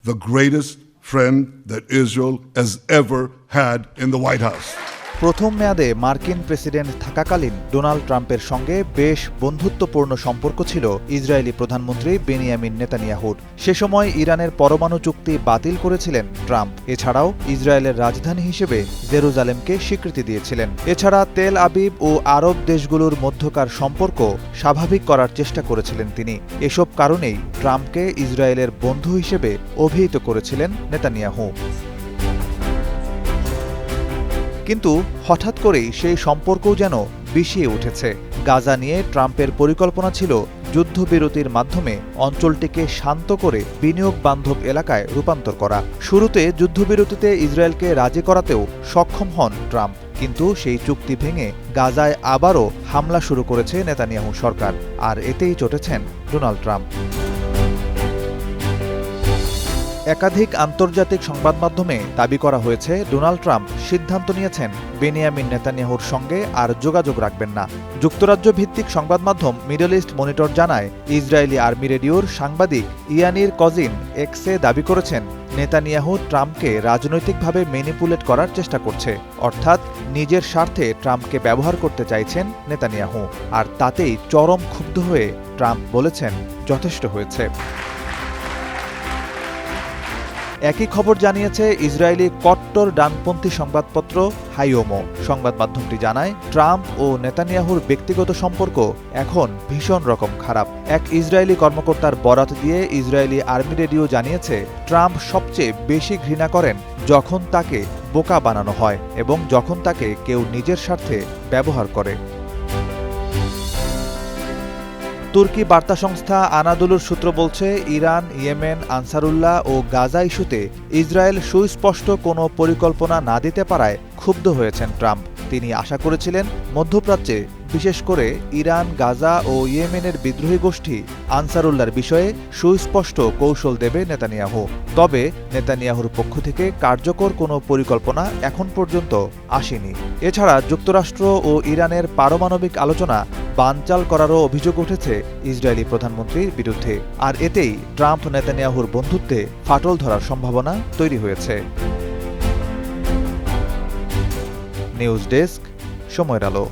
the greatest friend that Israel has ever had in the White House. প্রথম মেয়াদে মার্কিন president থাকাকালীন Donald ট্রাম্পের সঙ্গে বেশ বন্ধুত্বপূর্ণ সম্পর্ক ছিল ইসরায়েলি প্রধানমন্ত্রী বেনিয়ামিন নেতানিয়াহুর। সে সময় ইরানের পরমাণু চুক্তি বাতিল করেছিলেন ট্রাম্প। এছাড়াও ইসরায়েলের রাজধানী হিসেবে জেরুজালেমকে স্বীকৃতি দিয়েছিলেন। এছাড়া তেল আবিব ও আরব দেশগুলোর মধ্যকার সম্পর্ক স্বাভাবিক করার চেষ্টা করেছিলেন তিনি। এসব কারণেই ট্রাম্পকে ইসরায়েলের বন্ধু হিসেবে অভিহিত করেছিলেন নেতানিয়াহু। কিন্তু হঠাৎ করেই সেই সম্পর্কও যেন বিষিয়ে উঠেছে। গাজা নিয়ে ট্রাম্পের পরিকল্পনা ছিল যুদ্ধবিরতির মাধ্যমে অঞ্চলটিকে শান্ত করে বিনিয়োগ বান্ধব এলাকায় রূপান্তর করা। শুরুতে যুদ্ধবিরতিতে ইসরায়েলকে রাজি করাতেও সক্ষম হন ট্রাম্প, কিন্তু সেই চুক্তি ভেঙে গাজায় আবারও হামলা শুরু করেছে নেতানিয়াহু সরকার, আর এতেই চটেছেন ডোনাল্ড ট্রাম্প। একাধিক আন্তর্জাতিক সংবাদ মাধ্যমে দাবি করা হয়েছে ডোনাল্ড ট্রাম্প সিদ্ধান্ত নিয়েছেন বেনিয়ামিন নেতানিয়াহুর সঙ্গে আর যোগাযোগ রাখবেন না। যুক্তরাজ্য ভিত্তিক সংবাদ মাধ্যম মিডল ইস্ট মনিটর জানায়, ইসরায়েলি আর্মি রেডিওর সাংবাদিক ইয়ানির কজিন এক্সে দাবি করেছেন নেতানিয়াহু ট্রাম্পকে রাজনৈতিকভাবে ম্যানিপুলেট করার চেষ্টা করছে, অর্থাৎ নিজের স্বার্থে ট্রাম্পকে ব্যবহার করতে চাইছেন নেতানিয়াহু। আর তাতেই চরম ক্ষুব্ধ হয়ে ট্রাম্প বলেছেন, যথেষ্ট হয়েছে। একই খবর জানিয়েছে ইসরায়েলি কট্টর ডানপন্থী সংবাদপত্র হাইওমো। সংবাদ মাধ্যমটি জানায়, ট্রাম্প ও নেতানিয়াহুর ব্যক্তিগত সম্পর্ক এখন ভীষণ রকম খারাপ। এক ইসরায়েলি কর্মকর্তার বরাত দিয়ে ইসরায়েলি আর্মি রেডিও জানিয়েছে, ট্রাম্প সবচেয়ে বেশি ঘৃণা করেন যখন তাকে বোকা বানানো হয় এবং যখন তাকে কেউ নিজের স্বার্থে ব্যবহার করে। তুর্কি বার্তা সংস্থা আনাদুলুর সূত্র বলছে, ইরান, ইয়েমেন, আনসারুল্লাহ ও গাজা ইস্যুতে ইসরায়েল সুস্পষ্ট কোনো পরিকল্পনা না দিতে পারায় ক্ষুব্ধ হয়েছেন ট্রাম্প। তিনি আশা করেছিলেন মধ্যপ্রাচ্যে, বিশেষ করে ইরান, গাজা ও ইয়েমেনের বিদ্রোহী গোষ্ঠী আনসারুল্লাহর বিষয়ে সুস্পষ্ট কৌশল দেবে নেতানিয়াহু। তবে নেতানিয়াহুর পক্ষ থেকে কার্যকর কোনো পরিকল্পনা এখন পর্যন্ত আসেনি। এছাড়া যুক্তরাষ্ট্র ও ইরানের পারমাণবিক আলোচনা বানচাল করারও অভিযোগ উঠেছে ইসরায়েলি প্রধানমন্ত্রীর বিরুদ্ধে। আর এতেই ট্রাম্প নেতানিয়াহুর বন্ধুত্বে ফাটল ধরার সম্ভাবনা তৈরি হয়েছে। নিউজ ডেস্ক, সময়ের আলো।